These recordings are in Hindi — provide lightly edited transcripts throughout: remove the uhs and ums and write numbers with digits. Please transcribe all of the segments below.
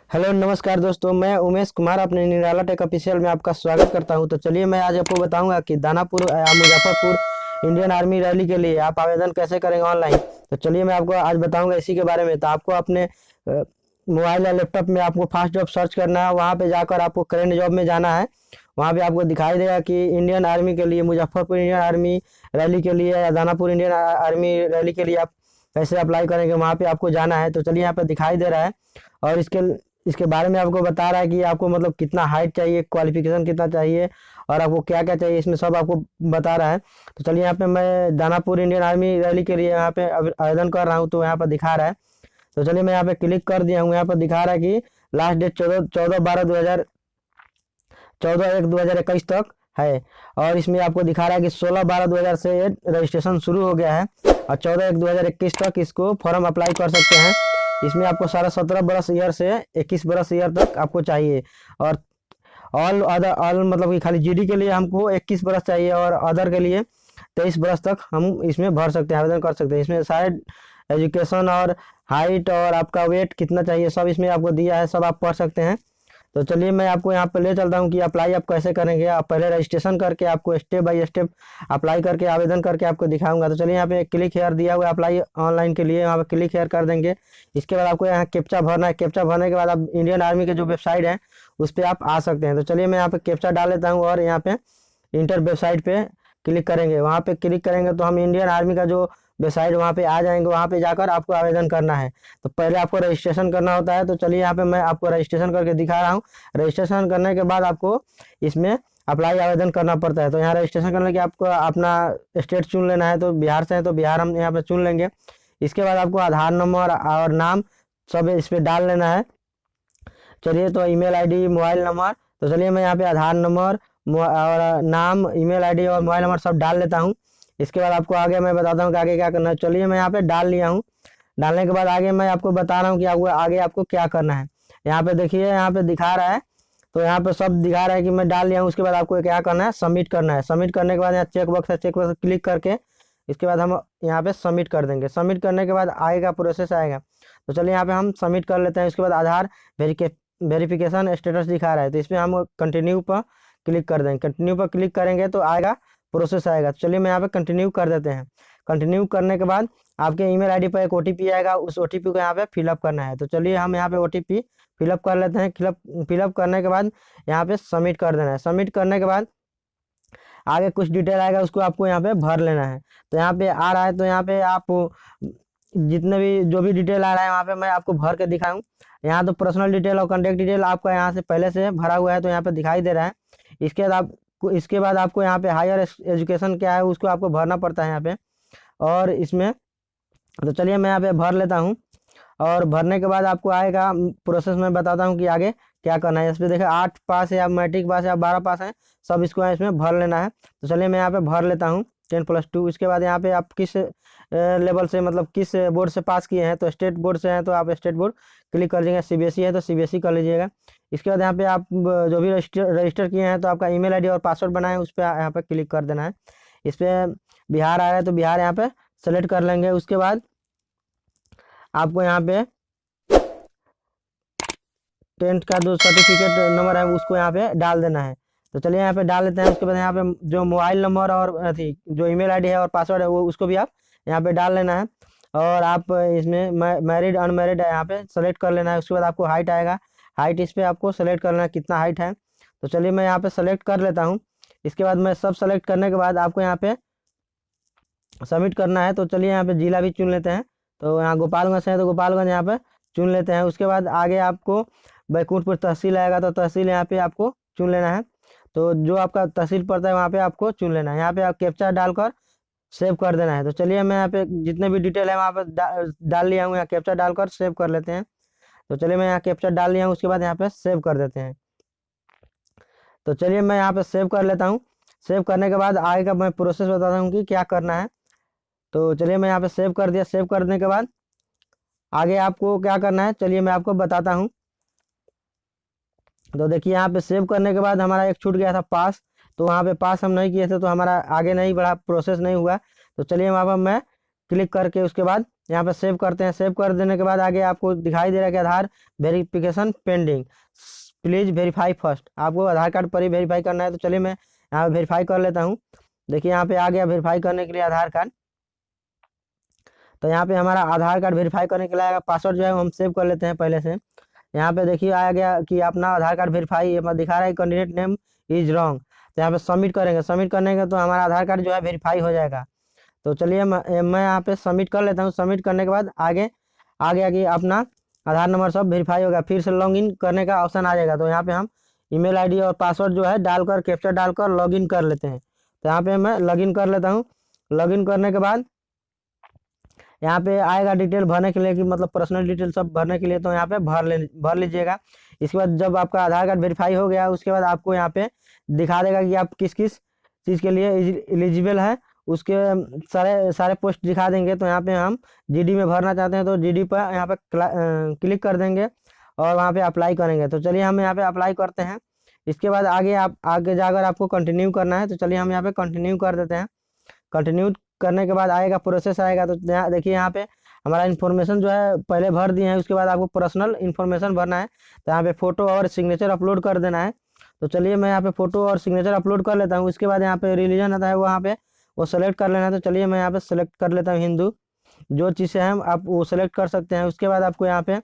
हेलो नमस्कार दोस्तों, मैं उमेश कुमार अपने निराला टेक ऑफिशियल में आपका स्वागत करता हूं। तो चलिए मैं आज आपको बताऊंगा कि Danapur Muzaffarpur Indian army rally के लिए आप आवेदन कैसे करेंगे ऑनलाइन। तो चलिए मैं आपको आज बताऊंगा इसी के बारे में। तो आपको अपने मोबाइल या लैपटॉप में आपको फास्ट जॉब सर्च करना है, वहाँ पे जाकर आपको करंट जॉब में जाना है। वहाँ पे आपको दिखाई देगा कि इंडियन आर्मी के लिए, मुजफ्फरपुर इंडियन आर्मी रैली के लिए या दानापुर इंडियन आर्मी रैली के लिए आप कैसे अप्लाई करेंगे, वहाँ पे आपको जाना है। तो चलिए यहाँ पे दिखाई दे रहा है और इसके इसके बारे में आपको बता रहा है कि आपको मतलब कितना हाइट चाहिए, क्वालिफिकेशन कितना चाहिए और आपको क्या क्या चाहिए, इसमें सब आपको बता रहा है। तो चलिए यहाँ पे मैं दानापुर इंडियन आर्मी रैली के लिए यहाँ पे आवेदन कर रहा हूँ, तो यहाँ पर दिखा रहा है। तो चलिए मैं यहाँ पे क्लिक कर दिया हूँ। यहाँ पर दिखा रहा है कि लास्ट डेट 14/12/2021 तक है। और इसमें आपको दिखा रहा है कि 16/12/2000 से रजिस्ट्रेशन शुरू हो गया है और 14/1/2021 तक इसको फॉर्म अप्लाई कर सकते हैं। इसमें आपको सारा 17 बरस ईयर से 21 बरस ईयर तक आपको चाहिए। और ऑल अदर ऑल मतलब कि खाली जीडी के लिए हमको 21 बरस चाहिए और अदर के लिए 23 बरस तक हम इसमें भर सकते हैं, आवेदन कर सकते हैं। इसमें सारे एजुकेशन और हाइट और आपका वेट कितना चाहिए सब इसमें आपको दिया है, सब आप पढ़ सकते हैं। तो चलिए मैं आपको यहाँ पे ले चलता हूँ कि अप्लाई आप कैसे करेंगे। आप पहले रजिस्ट्रेशन करके आपको स्टेप बाय स्टेप अप्लाई करके आवेदन करके आपको दिखाऊंगा। तो चलिए यहाँ पे क्लिक हेयर दिया हुआ है अप्लाई ऑनलाइन के लिए, यहाँ पे क्लिक हेयर कर देंगे। इसके बाद आपको यहाँ कैप्चा भरना है। कैप्चा भरने के बाद आप इंडियन आर्मी के जो वेबसाइट है उस पर आप आ सकते हैं। तो चलिए मैं यहाँ पे कैप्चा डाल लेता हूँ और यहाँ पे इंटर वेबसाइट पे क्लिक करेंगे। वहाँ पे क्लिक करेंगे तो हम इंडियन आर्मी का जो वेबसाइट वहाँ पे आ जाएंगे। वहाँ पे जाकर आपको आवेदन करना है। तो पहले आपको रजिस्ट्रेशन करना होता है। तो चलिए यहाँ पे मैं आपको रजिस्ट्रेशन करके दिखा रहा हूँ। रजिस्ट्रेशन करने के बाद आपको इसमें अप्लाई आवेदन करना पड़ता है। तो यहाँ रजिस्ट्रेशन करने के आपको अपना स्टेट चुन लेना है। तो बिहार से है तो बिहार हम यहाँ पे चुन लेंगे। इसके बाद आपको आधार नंबर और नाम सब इस पर डाल लेना है। चलिए तो ईमेल आईडी, मोबाइल नंबर। तो चलिए मैं यहाँ पे आधार नंबर और नाम, ईमेल आईडी और मोबाइल नंबर सब डाल लेता हूँ। इसके बाद आपको आगे मैं बताता हूँ कि आगे क्या करना है। चलिए मैं यहाँ पे डाल लिया हूँ। डालने के बाद आगे मैं आपको बता रहा हूँ कि आगे आपको क्या करना है। यहाँ पे देखिए, यहाँ पे दिखा रहा है। तो यहाँ पे सब दिखा रहा है कि मैं डाल लिया हूँ। उसके बाद आपको क्या करना है, सबमिट करना है। सबमिट करने के बाद यहाँ चेक बॉक्स है, चेक बॉक्स क्लिक करके इसके बाद हम यहाँ पे सबमिट कर देंगे। सबमिट करने के बाद आगे का प्रोसेस आएगा। तो चलिए यहाँ पे हम सबमिट कर लेते हैं। उसके बाद आधार वेरिफिकेशन स्टेटस दिखा रहा है, तो इसमें हम कंटिन्यू पर क्लिक कर देंगे। कंटिन्यू पर क्लिक करेंगे तो आएगा, प्रोसेस आएगा। तो चलिए मैं यहाँ पे कंटिन्यू कर देते हैं। कंटिन्यू करने के बाद आपके ईमेल आईडी पर एक ओटीपी आएगा, उस ओटीपी को यहाँ पे फिलअप करना है। तो चलिए हम यहाँ पे ओटीपी फिलअप कर लेते हैं। फिलअप करने के बाद यहाँ पे सबमिट कर देना है। सबमिट करने के बाद आगे कुछ डिटेल आएगा, उसको आपको यहाँ पे भर लेना है। तो यहाँ पे आ रहा है, तो यहाँ पे आप जितने भी जो भी डिटेल आ रहा है वहाँ पे मैं आपको भर के दिखाऊँ। यहाँ तो पर्सनल डिटेल और कॉन्टेक्ट डिटेल आपका यहाँ से पहले से भरा हुआ है, तो यहाँ पे दिखाई दे रहा है। इसके बाद आपको यहाँ पे हायर एजुकेशन क्या है उसको आपको भरना पड़ता है यहाँ पे। और इसमें तो चलिए मैं यहाँ पे भर लेता हूँ। और भरने के बाद आपको आएगा, प्रोसेस में बताता हूँ कि आगे क्या करना है। इस पर देखिए 8 पास है या मैट्रिक पास है या 12 पास है, सब इसको इसमें भर लेना है। तो चलिए मैं यहाँ पे भर लेता हूँ 10+2। इसके बाद यहाँ पे आप किस लेवल से, मतलब किस बोर्ड से पास किए हैं। तो स्टेट बोर्ड से हैं तो आप स्टेट बोर्ड क्लिक कर लीजिएगा। सीबीएसई है तो सीबीएसई कर लीजिएगा। इसके बाद यहाँ पे आप जो भी रजिस्टर किए हैं तो आपका ईमेल आईडी और पासवर्ड बनाए, उस पर यहाँ पे क्लिक कर देना है। इस पर बिहार आ रहा है तो बिहार यहाँ पे सेलेक्ट कर लेंगे। उसके बाद आपको यहाँ पे 10th का जो सर्टिफिकेट नंबर है उसको यहाँ पे डाल देना है। तो चलिए यहाँ पे डाल लेते हैं। उसके बाद यहाँ पे जो मोबाइल नंबर और जो ईमेल आईडी है और पासवर्ड है वो उसको भी आप यहाँ पे डाल लेना है। और आप इसमें मैरिड अनमैरिड है यहाँ पे सेलेक्ट कर लेना है। उसके बाद आपको हाइट आएगा, हाइट इस पर आपको सेलेक्ट करना है कितना हाइट है। तो चलिए मैं यहाँ पे सेलेक्ट कर लेता हूँ। इसके बाद मैं सब सेलेक्ट करने के बाद आपको यहाँ पे सबमिट करना है। तो चलिए यहाँ पे जिला भी चुन लेते हैं। तो यहाँ गोपालगंज है तो गोपालगंज यहाँ पे चुन लेते हैं। उसके बाद आगे आपको बैकुंठपुर तहसील आएगा तो तहसील यहाँ पे आपको चुन लेना है। तो जो आपका तहसील पड़ता है वहाँ पे आपको चुन लेना है। यहाँ पे आप कैप्चा डालकर सेव कर देना है। तो चलिए मैं यहाँ पे जितने भी डिटेल है वहाँ पे डाल लिया हूँ। यहाँ कैप्चा डालकर सेव कर लेते हैं। तो चलिए मैं यहाँ कैप्चा डाल लिया हूँ, उसके बाद यहाँ पे सेव कर देते हैं। तो चलिए मैं यहाँ पे सेव कर लेता हूँ। सेव करने के बाद आगे का मैं प्रोसेस बताता हूँ कि क्या करना है। तो चलिए मैं यहाँ पे सेव कर दिया। सेव करने के बाद आगे आपको क्या करना है चलिए मैं आपको बताता हूँ। तो देखिए यहाँ पे सेव करने के बाद हमारा एक छूट गया था पास, तो वहाँ पे पास हम नहीं किए थे तो हमारा आगे नहीं बढ़ा, प्रोसेस नहीं हुआ। तो चलिए वहाँ पर मैं क्लिक करके उसके बाद यहाँ पे सेव करते हैं। सेव कर देने के बाद आगे आपको दिखाई दे रहा है कि Aadhaar verification pending, please verify first. आपको आधार कार्ड पर ही वेरीफाई करना है। तो चलिए मैं यहाँ पे वेरीफाई कर लेता हूँ। देखिए यहाँ पे आ गया वेरीफाई करने के लिए आधार कार्ड। तो यहाँ पे हमारा आधार कार्ड वेरीफाई करने के लिए आएगा। पासवर्ड जो है हम सेव कर लेते हैं पहले से। यहाँ पे देखिए आ गया कि अपना आधार कार्ड वेरीफाई दिखा रहा है कैंडिडेट नेम इज रॉन्ग। तो यहाँ पे सबमिट करेंगे। सबमिट करने के तो हमारा आधार कार्ड जो है वेरीफाई हो जाएगा। तो चलिए मैं यहाँ पे सबमिट कर लेता हूँ। सबमिट करने के बाद आगे आ गया कि अपना आधार नंबर सब वेरीफाई हो गया। फिर से लॉगिन करने का ऑप्शन आ जाएगा। तो यहाँ पे हम ईमेल आईडी और पासवर्ड जो है डालकर कैप्चा डालकर लॉगिन कर लेते हैं। तो यहाँ पे मैं लॉगिन कर लेता हूँ। लॉगिन करने के बाद यहाँ पे आएगा डिटेल भरने के लिए कि मतलब पर्सनल डिटेल सब भरने के लिए। तो यहाँ पे भर लीजिएगा। इसके बाद जब आपका आधार कार्ड वेरीफाई हो गया उसके बाद आपको यहाँ पे दिखा देगा कि आप किस किस चीज़ के लिए एलिजिबल है। उसके सारे पोस्ट दिखा देंगे। तो यहाँ पे हम जीडी में भरना चाहते हैं तो जीडी पर यहाँ पे क्लिक कर देंगे और वहाँ पे अप्लाई करेंगे। तो चलिए हम यहाँ पे अप्लाई करते हैं। इसके बाद आगे जाकर आपको कंटिन्यू करना है। तो चलिए हम यहाँ पे कंटिन्यू कर देते हैं। कंटिन्यू करने के बाद आएगा प्रोसेस आएगा। तो देखिए यहाँ पे हमारा इन्फॉर्मेशन जो है पहले भर दिए हैं। उसके बाद आपको पर्सनल इन्फॉर्मेशन भरना है। तो यहाँ पे फोटो और सिग्नेचर अपलोड कर देना है। तो चलिए मैं यहाँ पे फोटो और सिग्नेचर अपलोड कर लेता हूँ। उसके बाद यहाँ पे रिलीजन आता है वहाँ पे वो सेलेक्ट कर लेना है। तो चलिए मैं यहाँ पे सेलेक्ट कर लेता हूँ हिंदू। जो चीज़ें हैं आप वो सेलेक्ट कर सकते हैं। उसके बाद आपको यहाँ पे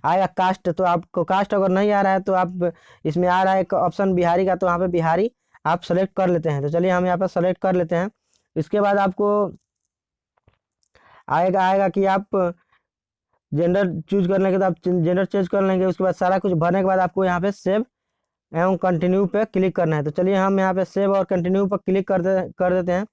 आएगा कास्ट। तो आपको कास्ट अगर नहीं आ रहा है तो आप इसमें आ रहा है एक ऑप्शन बिहारी का। तो यहाँ पे बिहारी आप सेलेक्ट कर लेते हैं। तो चलिए हम यहाँ पे सेलेक्ट कर लेते हैं। इसके बाद आपको आएगा कि आप जेंडर चूज करने के बाद आप जेंडर चेंज कर लेंगे। उसके बाद सारा कुछ भरने के बाद आपको यहाँ पे सेव एवं कंटिन्यू पे क्लिक करना है। तो चलिए हम यहाँ पे सेव और कंटिन्यू पर क्लिक कर देते हैं।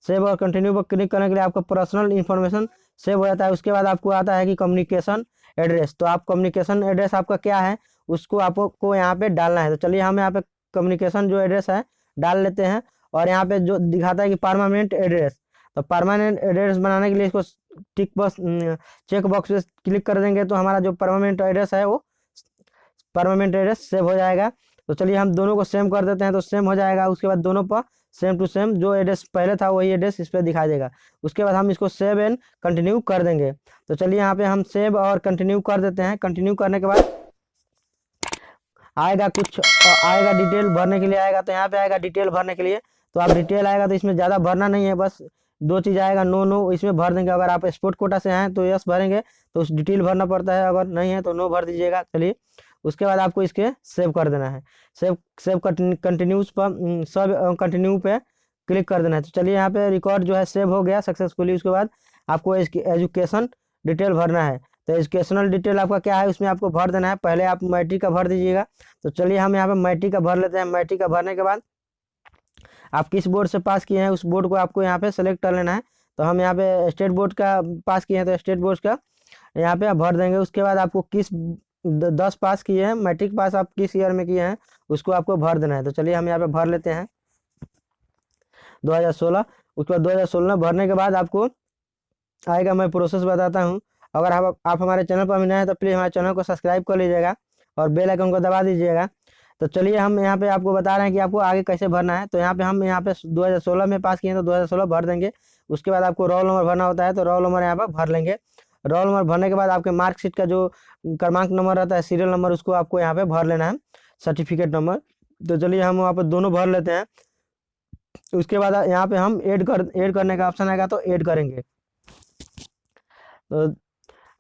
सेव और कंटिन्यू पर क्लिक करने के लिए आपका पर्सनल इन्फॉर्मेशन सेव हो जाता है। उसके बाद आपको आता है कि कम्युनिकेशन एड्रेस। तो आप कम्युनिकेशन एड्रेस आपका क्या है उसको आपको यहाँ पे डालना है। तो चलिए हम यहाँ पे कम्युनिकेशन जो एड्रेस है डाल लेते हैं। और यहाँ पे जो दिखाता है कि परमानेंट एड्रेस। तो परमानेंट एड्रेस बनाने के लिए इसको चेक बॉक्स पे क्लिक कर देंगे। तो हमारा जो परमानेंट एड्रेस है वो परमानेंट एड्रेस सेव हो जाएगा। तो चलिए हम दोनों को सेम कर देते हैं। तो सेम हो जाएगा। उसके बाद दोनों पर सेम टू सेम जो एड्रेस पहले था वही एड्रेस इस पर दिखाई देगा। उसके बाद हम इसको सेव एंड कंटिन्यू कर देंगे। तो चलिए यहाँ पे हम सेव और कंटिन्यू कर देते हैं। कंटिन्यू करने के बाद आएगा डिटेल भरने के लिए आएगा। तो यहाँ पे आएगा डिटेल भरने के लिए। तो आप डिटेल आएगा तो इसमें ज़्यादा भरना नहीं है, बस दो चीज़ आएगा नो इसमें भर देंगे। अगर आप स्पोर्ट कोटा से हैं तो यस भरेंगे तो उस डिटेल भरना पड़ता है, अगर नहीं है तो नो भर दीजिएगा। चलिए उसके बाद आपको इसके सेव कर देना है। सेव कंटिन्यूज पर सब कंटिन्यू पे क्लिक कर देना है। तो चलिए यहाँ पे रिकॉर्ड जो है सेव हो गया सक्सेसफुली। उसके बाद आपको एजुकेशन डिटेल भरना है। तो एजुकेशनल डिटेल आपका क्या है उसमें आपको भर देना है। पहले आप मैट्रिक का भर दीजिएगा। तो चलिए हम यहाँ पे मैट्रिक का भर लेते हैं। मैट्रिक का भरने के बाद आप किस बोर्ड से पास किए हैं उस बोर्ड को आपको यहाँ पे सेलेक्ट कर लेना है। तो हम यहाँ पे स्टेट बोर्ड का पास किए हैं तो स्टेट बोर्ड का यहाँ पे आप भर देंगे। उसके बाद आपको किस 10 पास किए हैं, मैट्रिक पास आप किस ईयर में किए हैं उसको आपको भर देना है। तो चलिए हम यहाँ पे भर लेते हैं 2016। उसके बाद 2016 भरने के बाद आपको आएगा, मैं प्रोसेस बताता हूँ। अगर आप हमारे चैनल पर नए हैं तो प्लीज़ हमारे चैनल को सब्सक्राइब कर लीजिएगा और बेल आइकन को दबा दीजिएगा। तो चलिए हम यहाँ पे आपको बता रहे हैं कि आपको आगे कैसे भरना है। तो यहाँ पे हम 2016 में पास किए हैं तो 2016 भर देंगे। उसके बाद आपको रोल नंबर भरना होता है तो रोल नंबर यहाँ पर भर लेंगे। रोल नंबर भरने के बाद आपके मार्कशीट का जो क्रमांक नंबर रहता है सीरियल नंबर उसको आपको यहाँ पे भर लेना है, सर्टिफिकेट नंबर। तो चलिए हम वहाँ पे दोनों भर लेते हैं। उसके बाद यहाँ पे हम ऐड करने का ऑप्शन आएगा तो ऐड करेंगे। तो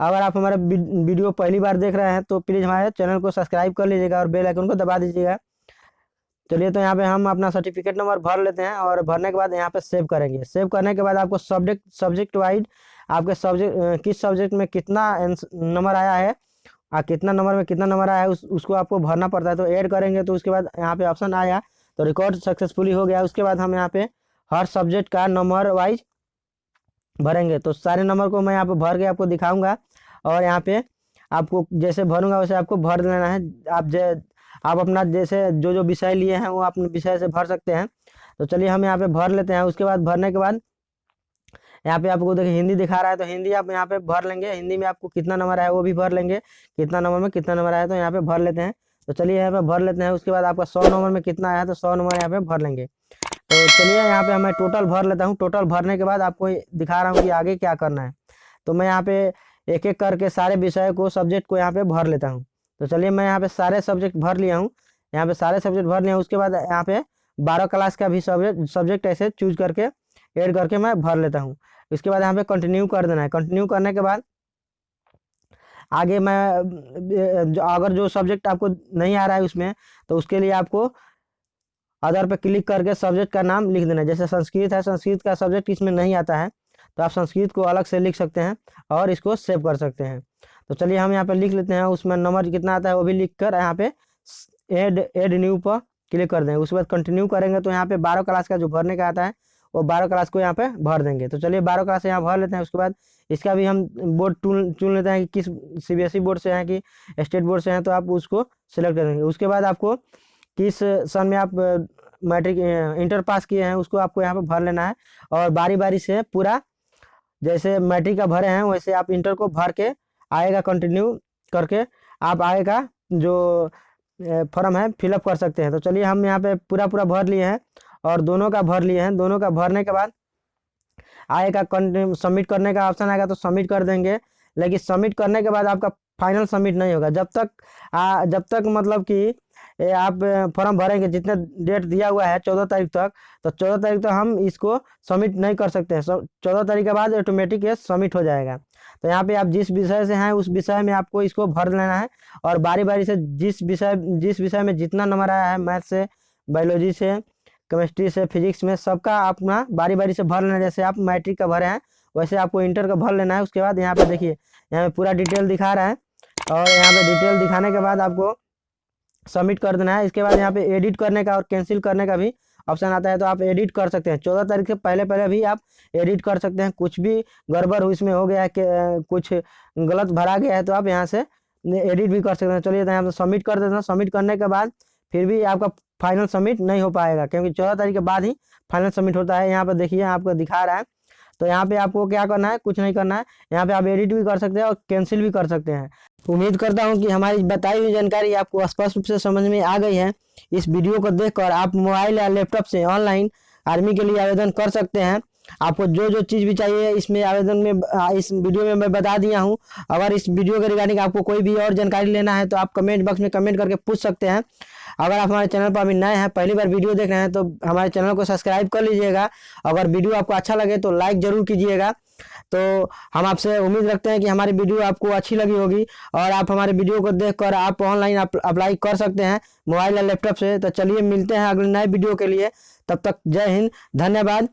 अगर आप हमारा वीडियो पहली बार देख रहे हैं तो प्लीज़ हमारे चैनल को सब्सक्राइब कर लीजिएगा और बेल आइकन को दबा दीजिएगा। चलिए तो यहाँ पे हम अपना सर्टिफिकेट नंबर भर लेते हैं और भरने के बाद यहाँ पे सेव करेंगे। सेव करने के बाद आपको सब्जेक्ट वाइज आपके किस सब्जेक्ट में कितना नंबर आया है और कितना नंबर में कितना नंबर आया है उसको आपको भरना पड़ता है। तो ऐड करेंगे तो उसके बाद यहाँ पे ऑप्शन आया तो रिकॉर्ड सक्सेसफुली हो गया। उसके बाद हम यहाँ पे हर सब्जेक्ट का नंबर वाइज भरेंगे। तो सारे नंबर को मैं यहाँ पे भर के आपको दिखाऊंगा और यहाँ पे आपको जैसे भरूंगा वैसे आपको भर देना है। आप अपना जैसे जो विषय लिए हैं वो अपने विषय से भर सकते हैं। तो चलिए हम यहाँ पे भर लेते हैं। उसके बाद भरने के बाद यहाँ पे आपको देखिए हिंदी दिखा रहा है तो हिंदी आप यहाँ पे भर लेंगे। हिंदी में आपको कितना नंबर आया वो भी भर लेंगे, कितना नंबर में कितना नंबर आया तो यहाँ पे भर लेते हैं। तो चलिए यहाँ पे भर लेते हैं। उसके बाद आपका 100 नंबर में कितना आया तो 100 नंबर यहाँ पे भर लेंगे। तो चलिए यहाँ पे मैं टोटल भर लेता हूँ। टोटल भरने के बाद आपको दिखा रहा हूँ कि आगे क्या करना है। तो मैं यहाँ पे एक एक करके सारे विषय को सब्जेक्ट को यहाँ पे भर लेता हूँ। तो चलिए मैं यहाँ पे सारे सब्जेक्ट भर लिया हूँ, यहाँ पे सारे सब्जेक्ट भर लिया हूँ। उसके बाद यहाँ पे 12 क्लास का भी सब्जेक्ट ऐसे चूज करके ऐड करके मैं भर लेता हूँ। उसके बाद यहाँ पे कंटिन्यू कर देना है। कंटिन्यू करने के बाद आगे मैं अगर जो सब्जेक्ट आपको नहीं आ रहा है उसमें, तो उसके लिए आपको अदर पे क्लिक करके सब्जेक्ट का नाम लिख देना है। जैसे संस्कृत है, संस्कृत का सब्जेक्ट इसमें नहीं आता है तो आप संस्कृत को अलग से लिख सकते हैं और इसको सेव कर सकते हैं। तो चलिए हम यहाँ पे लिख लेते हैं, उसमें नंबर कितना आता है वो भी लिख कर यहाँ पे एड न्यू पर क्लिक कर देंगे। उसके बाद कंटिन्यू करेंगे तो यहाँ पे 12 क्लास का जो भरने का आता है वो 12 क्लास को यहाँ पे भर देंगे। तो चलिए 12 क्लास यहाँ भर लेते हैं। उसके बाद इसका भी हम बोर्ड चुन लेते हैं कि किस CBSE बोर्ड से हैं कि स्टेट बोर्ड से हैं, तो आप उसको सिलेक्ट करेंगे। उसके बाद आपको किस सन में आप मैट्रिक इंटर पास किए हैं उसको आपको यहाँ पे भर लेना है और बारी बारी से पूरा जैसे मैट्रिक का भरे हैं वैसे आप इंटर को भर के आएगा, कंटिन्यू करके आप आएगा जो फॉर्म है फिलअप कर सकते हैं। तो चलिए हम यहाँ पे पूरा भर लिए हैं और दोनों का भर लिए हैं। दोनों का भरने के बाद आएगा सबमिट करने का ऑप्शन आएगा तो सबमिट कर देंगे। लेकिन सबमिट करने के बाद आपका फाइनल सबमिट नहीं होगा जब तक मतलब कि आप फॉर्म भरेंगे जितने डेट दिया हुआ है 14 तारीख तक, तो 14 तारीख तक हम इसको सबमिट नहीं कर सकते हैं। 14 तारीख के बाद ऑटोमेटिक ये सबमिट हो जाएगा। तो यहाँ पे आप जिस विषय से हैं उस विषय में आपको इसको भर लेना है और बारी बारी से जिस विषय में जितना नंबर आया है, मैथ से, बायोलॉजी से, केमिस्ट्री से, फिजिक्स में, सबका अपना बारी बारी से भर लेना है। जैसे आप मैट्रिक का भरे हैं वैसे आपको इंटर का भर लेना है। उसके बाद यहाँ पे देखिए यहाँ पे पूरा डिटेल दिखा रहा है और यहाँ पे डिटेल दिखाने के बाद आपको सबमिट कर देना है। इसके बाद यहाँ पे एडिट करने का और कैंसिल करने का भी ऑप्शन आता है तो आप एडिट कर सकते हैं। 14 तारीख से पहले भी आप एडिट कर सकते हैं। कुछ भी गड़बड़ हुई इसमें हो गया है, कुछ गलत भरा गया है तो आप यहाँ से एडिट भी कर सकते हैं। चलिए यहाँ पे सबमिट कर देते हैं। सबमिट करने के बाद फिर भी आपका फाइनल सबमिट नहीं हो पाएगा क्योंकि 14 तारीख के बाद ही फाइनल सबमिट होता है। यहाँ पे देखिए आपको दिखा रहा है। तो यहाँ पे आपको क्या करना है, कुछ नहीं करना है। यहाँ पे आप एडिट भी कर सकते हैं और कैंसिल भी कर सकते हैं। उम्मीद करता हूँ कि हमारी बताई हुई जानकारी आपको स्पष्ट रूप से समझ में आ गई है। इस वीडियो को देखकर आप मोबाइल या लैपटॉप से ऑनलाइन आर्मी के लिए आवेदन कर सकते हैं। आपको जो जो चीज़ भी चाहिए इसमें आवेदन में इस वीडियो में मैं बता दिया हूँ। अगर इस वीडियो के रिगार्डिंग आपको कोई भी और जानकारी लेना है तो आप कमेंट बॉक्स में कमेंट करके पूछ सकते हैं। अगर आप हमारे चैनल पर अभी नए हैं, पहली बार वीडियो देख रहे हैं, तो हमारे चैनल को सब्सक्राइब कर लीजिएगा। अगर वीडियो आपको अच्छा लगे तो लाइक ज़रूर कीजिएगा। तो हम आपसे उम्मीद रखते हैं कि हमारी वीडियो आपको अच्छी लगी होगी और आप हमारे वीडियो को देखकर आप ऑनलाइन अप्लाई कर सकते हैं मोबाइल या लैपटॉप से। तो चलिए मिलते हैं अगले नए वीडियो के लिए। तब तक जय हिंद, धन्यवाद।